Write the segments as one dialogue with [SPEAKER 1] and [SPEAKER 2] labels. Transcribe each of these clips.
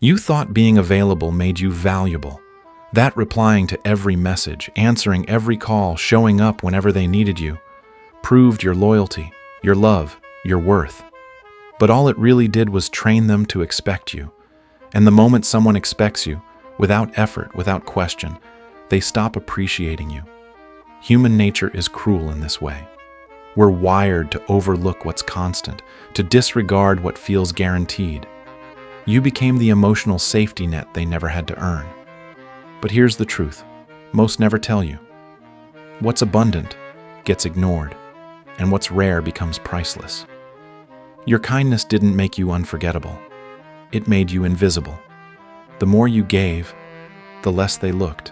[SPEAKER 1] You thought being available made you valuable. That replying to every message, answering every call, showing up whenever they needed you, proved your loyalty, your love, your worth. But all it really did was train them to expect you. And the moment someone expects you, without effort, without question, they stop appreciating you. Human nature is cruel in this way. We're wired to overlook what's constant, to disregard what feels guaranteed. You became the emotional safety net they never had to earn. But here's the truth. Most never tell you. What's abundant gets ignored, and what's rare becomes priceless. Your kindness didn't make you unforgettable. It made you invisible. The more you gave, the less they looked.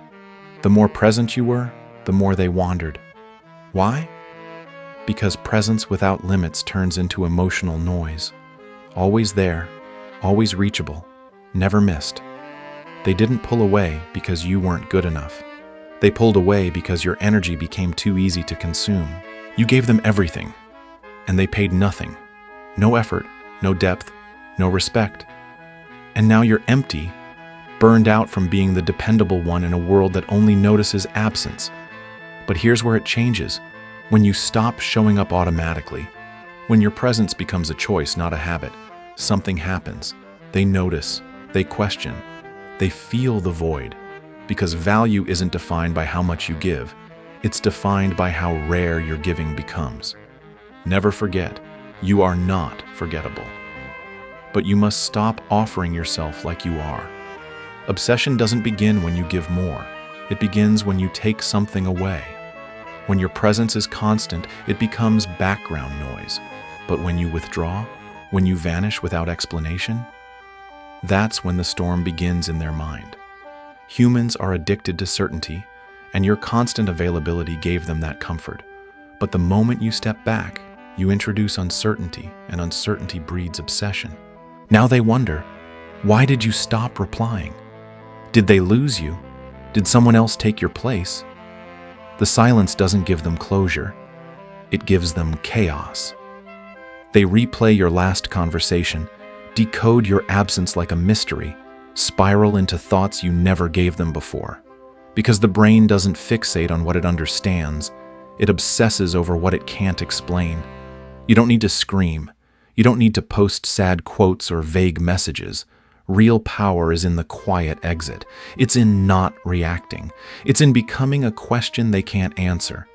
[SPEAKER 1] The more present you were, the more they wandered. Why? Because presence without limits turns into emotional noise. Always there, always reachable, never missed. They didn't pull away because you weren't good enough. They pulled away because your energy became too easy to consume. You gave them everything, and they paid nothing. No effort, no depth, no respect. And now you're empty, burned out from being the dependable one in a world that only notices absence. But here's where it changes. When you stop showing up automatically, when your presence becomes a choice, not a habit, something happens. They notice, they question, they feel the void, because value isn't defined by how much you give. It's defined by how rare your giving becomes. Never forget, you are not forgettable. But you must stop offering yourself like you are. Obsession doesn't begin when you give more. It begins when you take something away. When your presence is constant, it becomes background noise. But when you withdraw, when you vanish without explanation, that's when the storm begins in their mind. Humans are addicted to certainty, and your constant availability gave them that comfort. But the moment you step back, you introduce uncertainty, and uncertainty breeds obsession. Now they wonder, why did you stop replying? Did they lose you? Did someone else take your place? The silence doesn't give them closure. It gives them chaos. They replay your last conversation, decode your absence like a mystery, spiral into thoughts you never gave them before. Because the brain doesn't fixate on what it understands, it obsesses over what it can't explain. You don't need to scream. You don't need to post sad quotes or vague messages. Real power is in the quiet exit. It's in not reacting. It's in becoming a question they can't answer.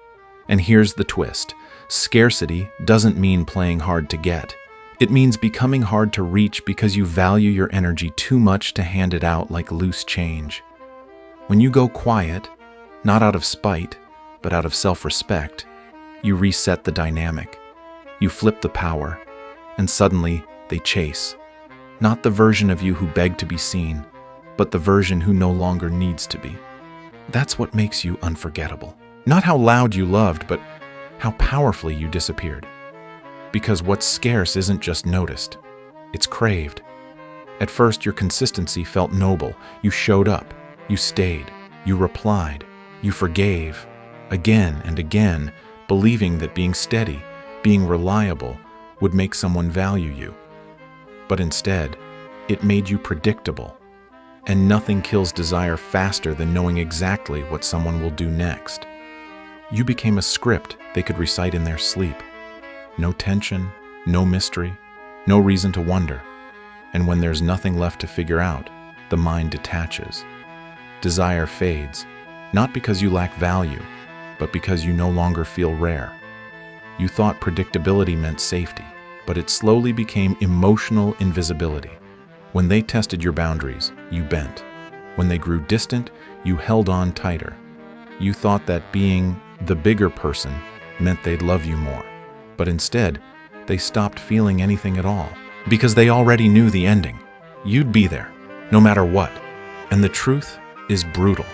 [SPEAKER 1] And here's the twist. Scarcity doesn't mean playing hard to get. It means becoming hard to reach because you value your energy too much to hand it out like loose change. When you go quiet, not out of spite, but out of self-respect, you reset the dynamic. You flip the power, and suddenly they chase. Not the version of you who begged to be seen, but the version who no longer needs to be. That's what makes you unforgettable. Not how loud you loved, but how powerfully you disappeared. Because what's scarce isn't just noticed, it's craved. At first, your consistency felt noble. You showed up, you stayed, you replied, you forgave, again and again, believing that being steady, being reliable, would make someone value you. But instead, it made you predictable. And nothing kills desire faster than knowing exactly what someone will do next. You became a script they could recite in their sleep. No tension, no mystery, no reason to wonder. And when there's nothing left to figure out, the mind detaches. Desire fades, not because you lack value, but because you no longer feel rare. You thought predictability meant safety, but it slowly became emotional invisibility. When they tested your boundaries, you bent. When they grew distant, you held on tighter. You thought that being the bigger person meant they'd love you more. But instead, they stopped feeling anything at all, because they already knew the ending. You'd be there, no matter what. And the truth is brutal.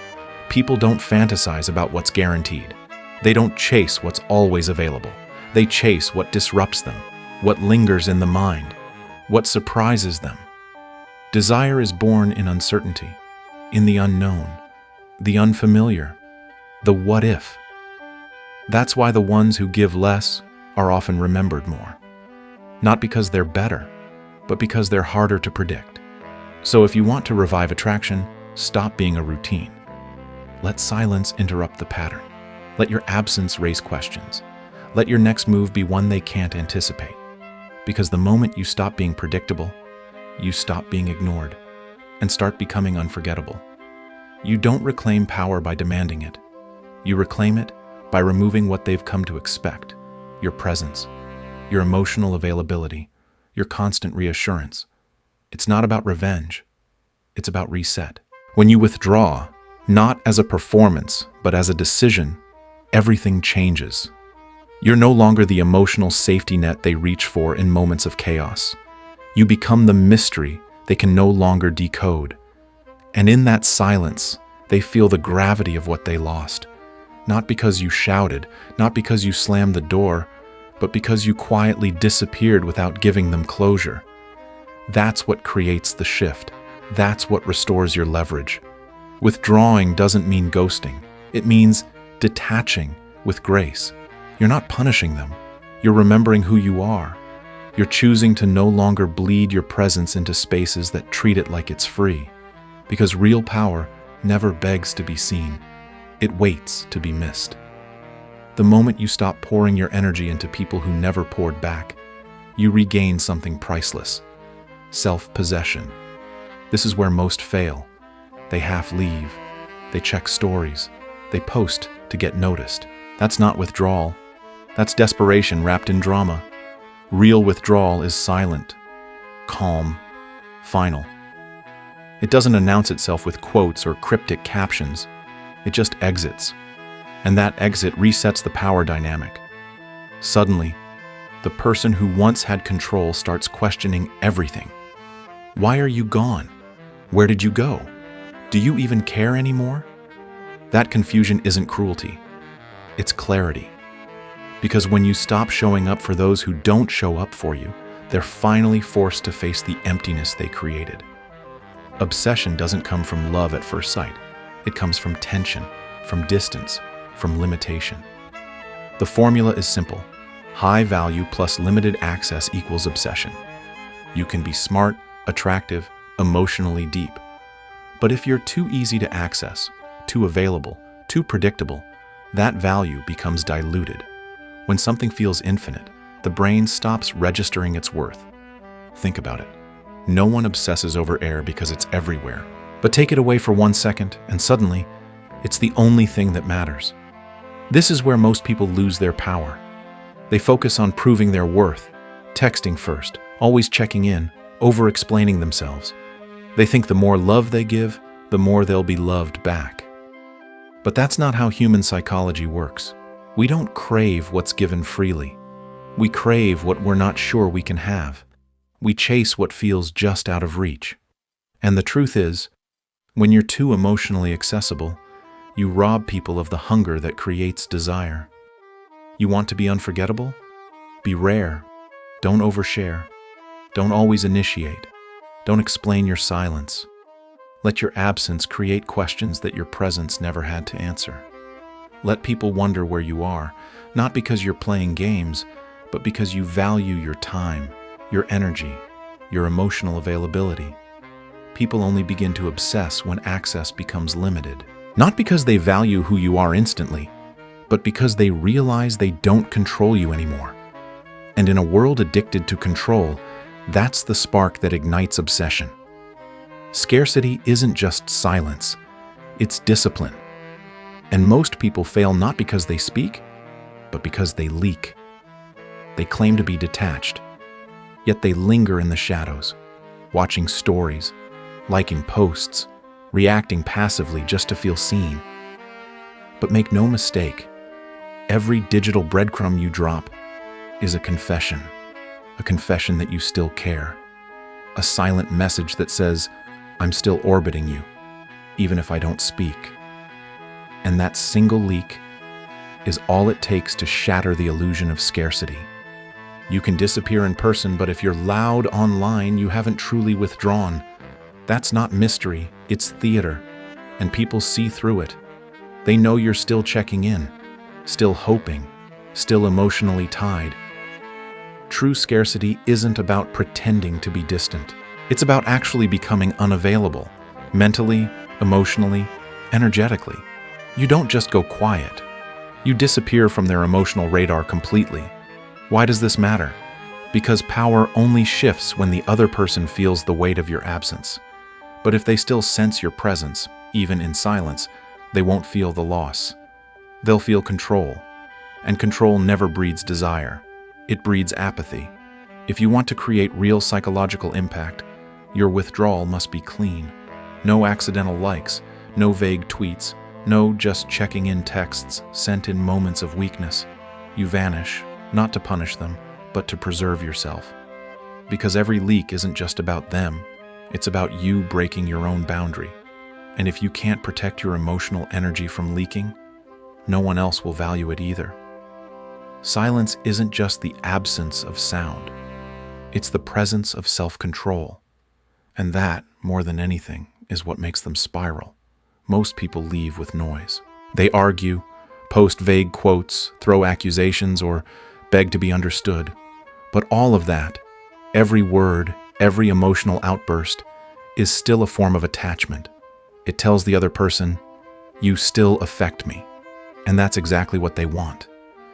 [SPEAKER 1] People don't fantasize about what's guaranteed. They don't chase what's always available. They chase what disrupts them, what lingers in the mind, what surprises them. Desire is born in uncertainty, in the unknown, the unfamiliar, the what if. That's why the ones who give less are often remembered more. Not because they're better, but because they're harder to predict. So if you want to revive attraction, stop being a routine. Let silence interrupt the pattern. Let your absence raise questions. Let your next move be one they can't anticipate. Because the moment you stop being predictable, you stop being ignored and start becoming unforgettable. You don't reclaim power by demanding it. You reclaim it by removing what they've come to expect: your presence, your emotional availability, your constant reassurance. It's not about revenge. It's about reset. When you withdraw, not as a performance, but as a decision, everything changes. You're no longer the emotional safety net they reach for in moments of chaos. You become the mystery they can no longer decode. And in that silence, they feel the gravity of what they lost. Not because you shouted, not because you slammed the door, but because you quietly disappeared without giving them closure. That's what creates the shift. That's what restores your leverage. Withdrawing doesn't mean ghosting. It means detaching with grace. You're not punishing them. You're remembering who you are. You're choosing to no longer bleed your presence into spaces that treat it like it's free. Because real power never begs to be seen. It waits to be missed. The moment you stop pouring your energy into people who never poured back, you regain something priceless: self-possession. This is where most fail. They half leave. They check stories. They post to get noticed. That's not withdrawal. That's desperation wrapped in drama. Real withdrawal is silent, calm, final. It doesn't announce itself with quotes or cryptic captions. It just exits. And that exit resets the power dynamic. Suddenly, the person who once had control starts questioning everything. Why are you gone? Where did you go? Do you even care anymore? That confusion isn't cruelty. It's clarity. Because when you stop showing up for those who don't show up for you, they're finally forced to face the emptiness they created. Obsession doesn't come from love at first sight. It comes from tension, from distance, from limitation. The formula is simple. High value plus limited access equals obsession. You can be smart, attractive, emotionally deep. But if you're too easy to access, too available, too predictable, that value becomes diluted. When something feels infinite, the brain stops registering its worth. Think about it. No one obsesses over air because it's everywhere. But take it away for 1 second, and suddenly, it's the only thing that matters. This is where most people lose their power. They focus on proving their worth, texting first, always checking in, over-explaining themselves. They think the more love they give, the more they'll be loved back. But that's not how human psychology works. We don't crave what's given freely. We crave what we're not sure we can have. We chase what feels just out of reach. And the truth is, when you're too emotionally accessible, you rob people of the hunger that creates desire. You want to be unforgettable? Be rare. Don't overshare. Don't always initiate. Don't explain your silence. Let your absence create questions that your presence never had to answer. Let people wonder where you are, not because you're playing games, but because you value your time, your energy, your emotional availability. People only begin to obsess when access becomes limited. Not because they value who you are instantly, but because they realize they don't control you anymore. And in a world addicted to control, that's the spark that ignites obsession. Scarcity isn't just silence, it's discipline. And most people fail not because they speak, but because they leak. They claim to be detached, yet they linger in the shadows, watching stories, liking posts, reacting passively just to feel seen. But make no mistake, every digital breadcrumb you drop is a confession that you still care, a silent message that says, I'm still orbiting you, even if I don't speak. And that single leak is all it takes to shatter the illusion of scarcity. You can disappear in person, but if you're loud online, you haven't truly withdrawn. That's not mystery, it's theater, and people see through it. They know you're still checking in, still hoping, still emotionally tied. True scarcity isn't about pretending to be distant. It's about actually becoming unavailable, mentally, emotionally, energetically. You don't just go quiet. You disappear from their emotional radar completely. Why does this matter? Because power only shifts when the other person feels the weight of your absence. But if they still sense your presence, even in silence, they won't feel the loss. They'll feel control. And control never breeds desire. It breeds apathy. If you want to create real psychological impact, your withdrawal must be clean. No accidental likes, no vague tweets, no just checking in texts sent in moments of weakness. You vanish, not to punish them, but to preserve yourself. Because every leak isn't just about them, it's about you breaking your own boundary. And if you can't protect your emotional energy from leaking, no one else will value it either. Silence isn't just the absence of sound. It's the presence of self-control. And that, more than anything, is what makes them spiral. Most people leave with noise. They argue, post vague quotes, throw accusations, or beg to be understood. But all of that, every word, every emotional outburst, is still a form of attachment. It tells the other person, you still affect me. And that's exactly what they want.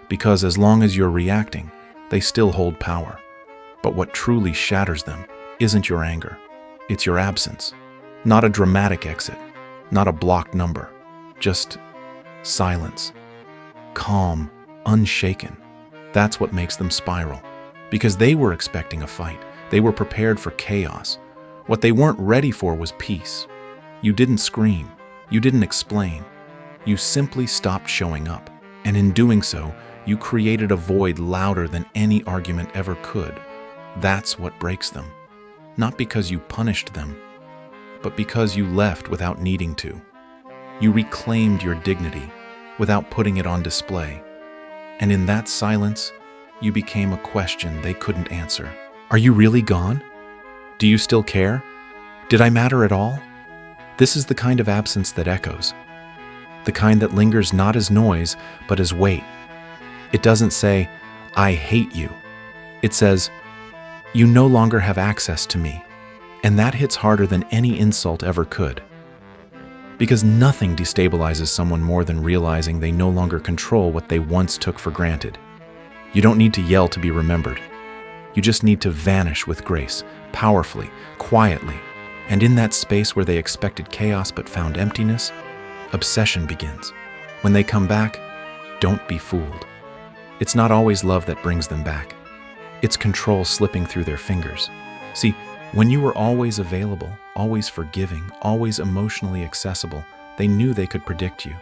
[SPEAKER 1] Because as long as you're reacting, they still hold power. But what truly shatters them isn't your anger. It's your absence. Not a dramatic exit, not a blocked number, just silence. Calm, unshaken. That's what makes them spiral. Because they were expecting a fight. They were prepared for chaos. What they weren't ready for was peace. You didn't scream. You didn't explain. You simply stopped showing up. And in doing so, you created a void louder than any argument ever could. That's what breaks them. Not because you punished them, but because you left without needing to. You reclaimed your dignity without putting it on display. And in that silence, you became a question they couldn't answer. Are you really gone? Do you still care? Did I matter at all? This is the kind of absence that echoes. The kind that lingers not as noise, but as weight. It doesn't say, I hate you. It says, you no longer have access to me. And that hits harder than any insult ever could. Because nothing destabilizes someone more than realizing they no longer control what they once took for granted. You don't need to yell to be remembered. You just need to vanish with grace, powerfully, quietly. And in that space where they expected chaos but found emptiness, obsession begins. When they come back, don't be fooled. It's not always love that brings them back. It's control slipping through their fingers. See, when you were always available, always forgiving, always emotionally accessible, they knew they could predict you.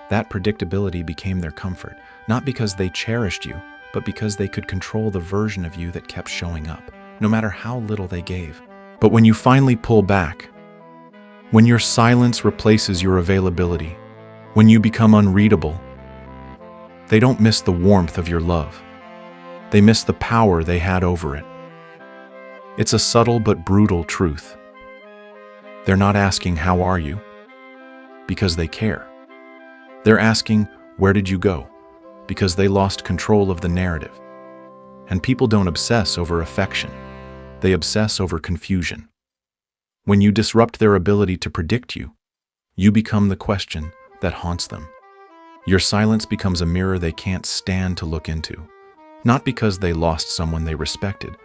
[SPEAKER 1] That predictability became their comfort, not because they cherished you, but because they could control the version of you that kept showing up, no matter how little they gave. But when you finally pull back, when your silence replaces your availability, when you become unreadable, they don't miss the warmth of your love. They miss the power they had over it. It's a subtle but brutal truth. They're not asking, how are you? Because they care. They're asking, where did you go? Because they lost control of the narrative. And people don't obsess over affection. They obsess over confusion. When you disrupt their ability to predict you, you become the question that haunts them. Your silence becomes a mirror they can't stand to look into. Not because they lost someone they respected,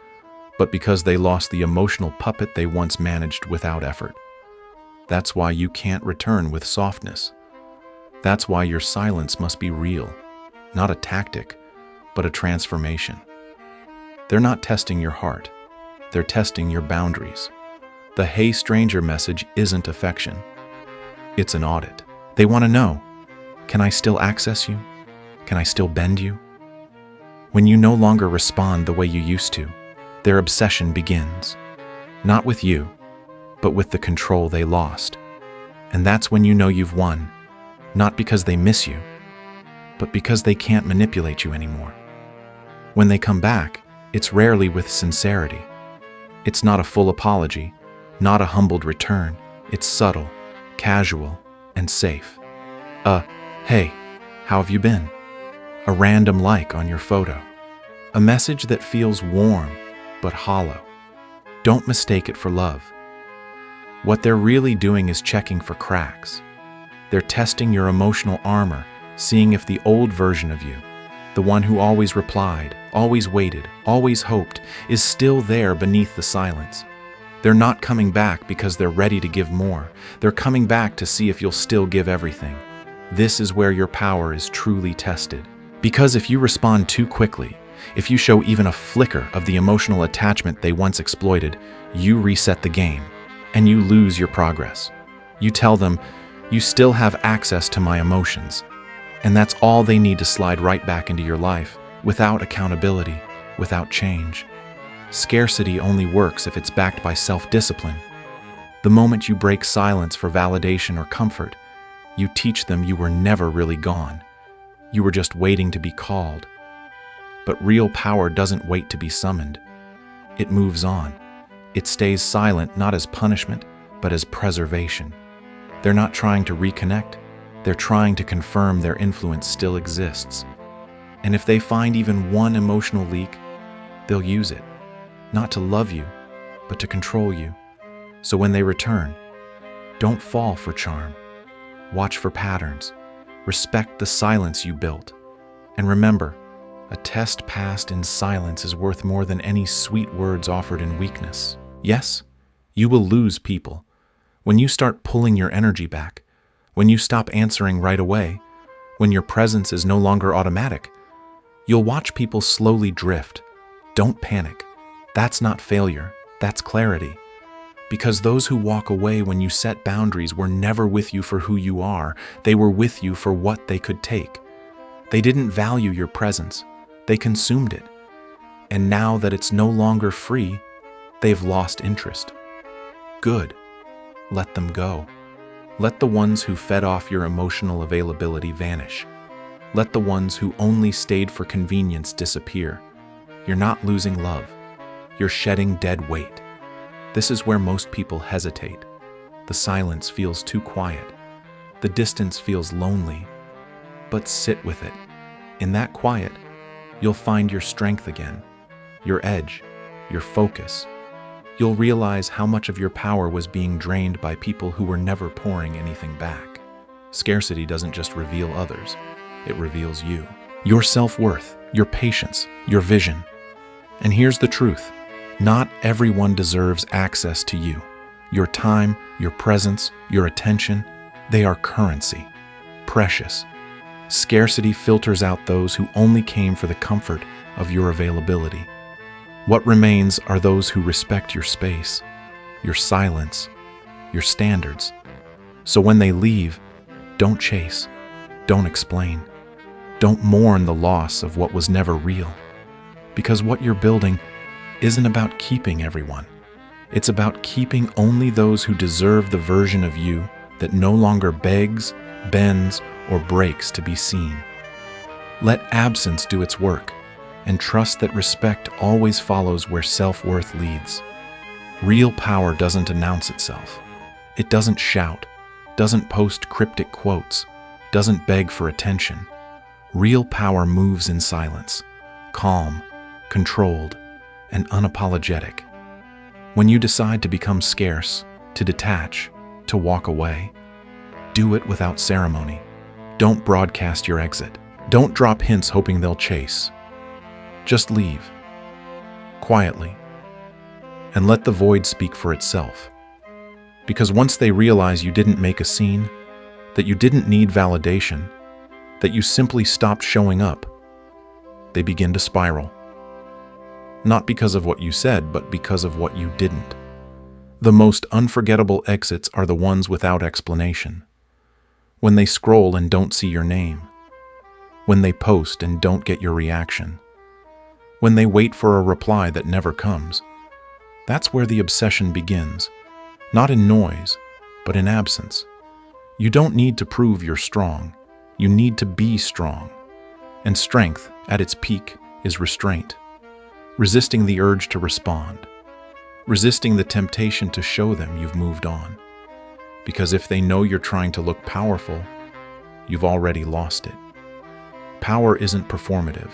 [SPEAKER 1] but because they lost the emotional puppet they once managed without effort. That's why you can't return with softness. That's why your silence must be real, not a tactic, but a transformation. They're not testing your heart. They're testing your boundaries. The "Hey stranger" message isn't affection. It's an audit. They want to know, can I still access you? Can I still bend you? When you no longer respond the way you used to, their obsession begins. Not with you, but with the control they lost. And that's when you know you've won, not because they miss you, but because they can't manipulate you anymore. When they come back, it's rarely with sincerity. It's not a full apology, not a humbled return. It's subtle, casual, and safe. Hey, how have you been? A random like on your photo. A message that feels warm, but hollow. Don't mistake it for love. What they're really doing is checking for cracks. They're testing your emotional armor, seeing if the old version of you, the one who always replied, always waited, always hoped, is still there beneath the silence. They're not coming back because they're ready to give more. They're coming back to see if you'll still give everything. This is where your power is truly tested. Because if you respond too quickly, if you show even a flicker of the emotional attachment they once exploited, you reset the game, and you lose your progress. You tell them, you still have access to my emotions, and that's all they need to slide right back into your life, without accountability, without change. Scarcity only works if it's backed by self-discipline. The moment you break silence for validation or comfort, you teach them you were never really gone. You were just waiting to be called. But real power doesn't wait to be summoned. It moves on. It stays silent not as punishment, but as preservation. They're not trying to reconnect. They're trying to confirm their influence still exists. And if they find even one emotional leak, they'll use it. Not to love you, but to control you. So when they return, don't fall for charm. Watch for patterns. Respect the silence you built. And remember, a test passed in silence is worth more than any sweet words offered in weakness. Yes, you will lose people. When you start pulling your energy back, when you stop answering right away, when your presence is no longer automatic, you'll watch people slowly drift. Don't panic. That's not failure, that's clarity. Because those who walk away when you set boundaries were never with you for who you are, they were with you for what they could take. They didn't value your presence, they consumed it. And now that it's no longer free, they've lost interest. Good. Let them go. Let the ones who fed off your emotional availability vanish. Let the ones who only stayed for convenience disappear. You're not losing love. You're shedding dead weight. This is where most people hesitate. The silence feels too quiet. The distance feels lonely. But sit with it. In that quiet, you'll find your strength again, your edge, your focus. You'll realize how much of your power was being drained by people who were never pouring anything back. Scarcity doesn't just reveal others, it reveals you. Your self-worth, your patience, your vision. And here's the truth. Not everyone deserves access to you. Your time, your presence, your attention, they are currency. Precious. Scarcity filters out those who only came for the comfort of your availability. What remains are those who respect your space, your silence, your standards. So when they leave, don't chase, don't explain, don't mourn the loss of what was never real. Because what you're building isn't about keeping everyone. It's about keeping only those who deserve the version of you that no longer begs, bends, or breaks to be seen. Let absence do its work, and trust that respect always follows where self-worth leads. Real power doesn't announce itself. It doesn't shout, doesn't post cryptic quotes, doesn't beg for attention. Real power moves in silence, calm, controlled, and unapologetic. When you decide to become scarce, to detach, to walk away, do it without ceremony. Don't broadcast your exit. Don't drop hints hoping they'll chase. Just leave, quietly, and let the void speak for itself. Because once they realize you didn't make a scene, that you didn't need validation, that you simply stopped showing up, they begin to spiral. Not because of what you said, but because of what you didn't. The most unforgettable exits are the ones without explanation. When they scroll and don't see your name. When they post and don't get your reaction. When they wait for a reply that never comes. That's where the obsession begins. Not in noise, but in absence. You don't need to prove you're strong. You need to be strong. And strength, at its peak, is restraint. Resisting the urge to respond. Resisting the temptation to show them you've moved on. Because if they know you're trying to look powerful, you've already lost it. Power isn't performative.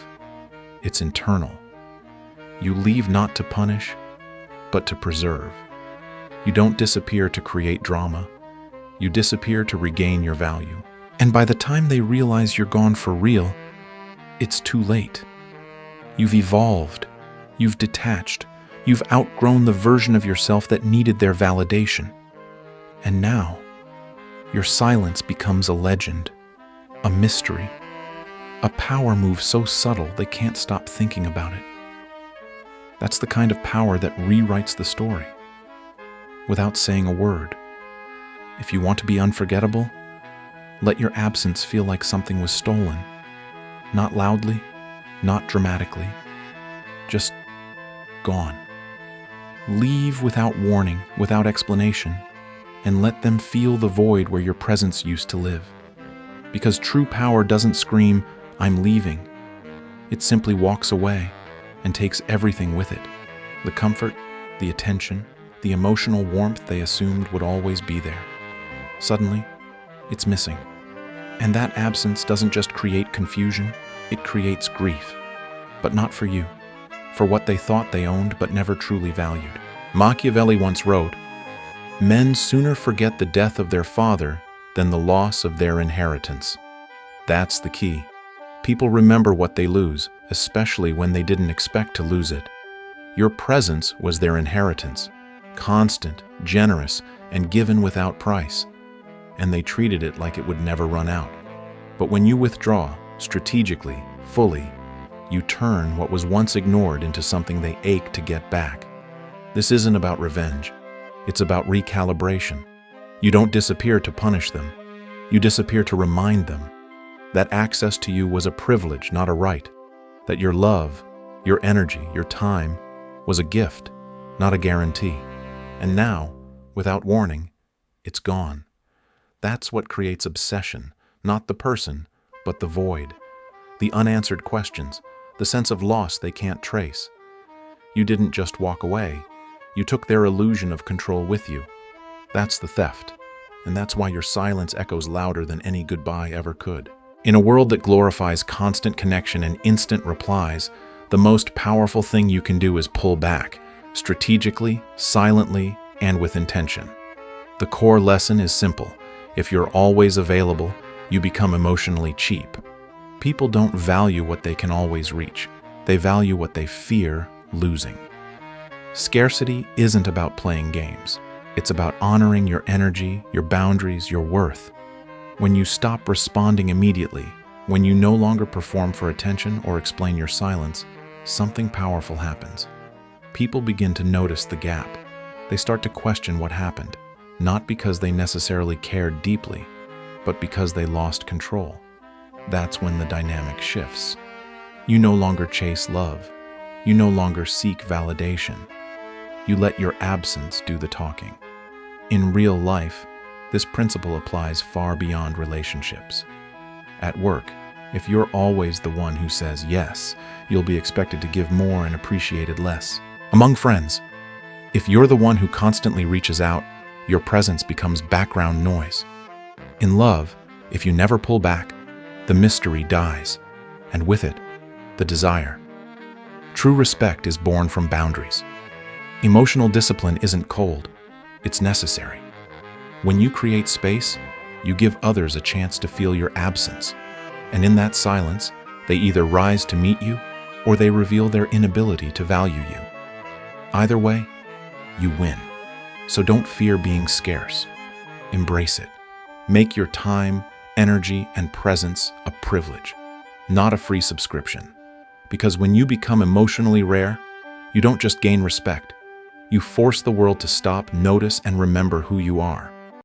[SPEAKER 1] It's internal. You leave not to punish, but to preserve. You don't disappear to create drama. You disappear to regain your value. And by the time they realize you're gone for real, it's too late. You've evolved. You've detached. You've outgrown the version of yourself that needed their validation. And now, your silence becomes a legend, a mystery, a power move so subtle they can't stop thinking about it. That's the kind of power that rewrites the story, without saying a word. If you want to be unforgettable, let your absence feel like something was stolen. Not loudly, not dramatically, just gone. Leave without warning, without explanation, and let them feel the void where your presence used to live. Because true power doesn't scream, "I'm leaving." It simply walks away and takes everything with it. The comfort, the attention, the emotional warmth they assumed would always be there. Suddenly, it's missing. And that absence doesn't just create confusion, it creates grief. But not for you, for what they thought they owned but never truly valued. Machiavelli once wrote, "Men sooner forget the death of their father than the loss of their inheritance." That's the key. People remember what they lose, especially when they didn't expect to lose it. Your presence was their inheritance, constant, generous, and given without price. And they treated it like it would never run out. But when you withdraw, strategically, fully, you turn what was once ignored into something they ache to get back. This isn't about revenge. It's about recalibration. You don't disappear to punish them. You disappear to remind them that access to you was a privilege, not a right. That your love, your energy, your time was a gift, not a guarantee. And now, without warning, it's gone. That's what creates obsession, not the person, but the void. The unanswered questions, the sense of loss they can't trace. You didn't just walk away. You took their illusion of control with you. That's the theft. And that's why your silence echoes louder than any goodbye ever could. In a world that glorifies constant connection and instant replies, the most powerful thing you can do is pull back, strategically, silently, and with intention. The core lesson is simple. If you're always available, you become emotionally cheap. People don't value what they can always reach. They value what they fear losing. Scarcity isn't about playing games. It's about honoring your energy, your boundaries, your worth. When you stop responding immediately, when you no longer perform for attention or explain your silence, something powerful happens. People begin to notice the gap. They start to question what happened, not because they necessarily cared deeply, but because they lost control. That's when the dynamic shifts. You no longer chase love. You no longer seek validation. You let your absence do the talking. In real life, this principle applies far beyond relationships. At work, if you're always the one who says yes, you'll be expected to give more and appreciated less. Among friends, if you're the one who constantly reaches out, your presence becomes background noise. In love, if you never pull back, the mystery dies, and with it, the desire. True respect is born from boundaries. Emotional discipline isn't cold, it's necessary. When you create space, you give others a chance to feel your absence, and in that silence, they either rise to meet you or they reveal their inability to value you. Either way, you win. So don't fear being scarce. Embrace it. Make your time, energy, and presence a privilege, not a free subscription. Because when you become emotionally rare, you don't just gain respect. You force the world to stop, notice, and remember who you are.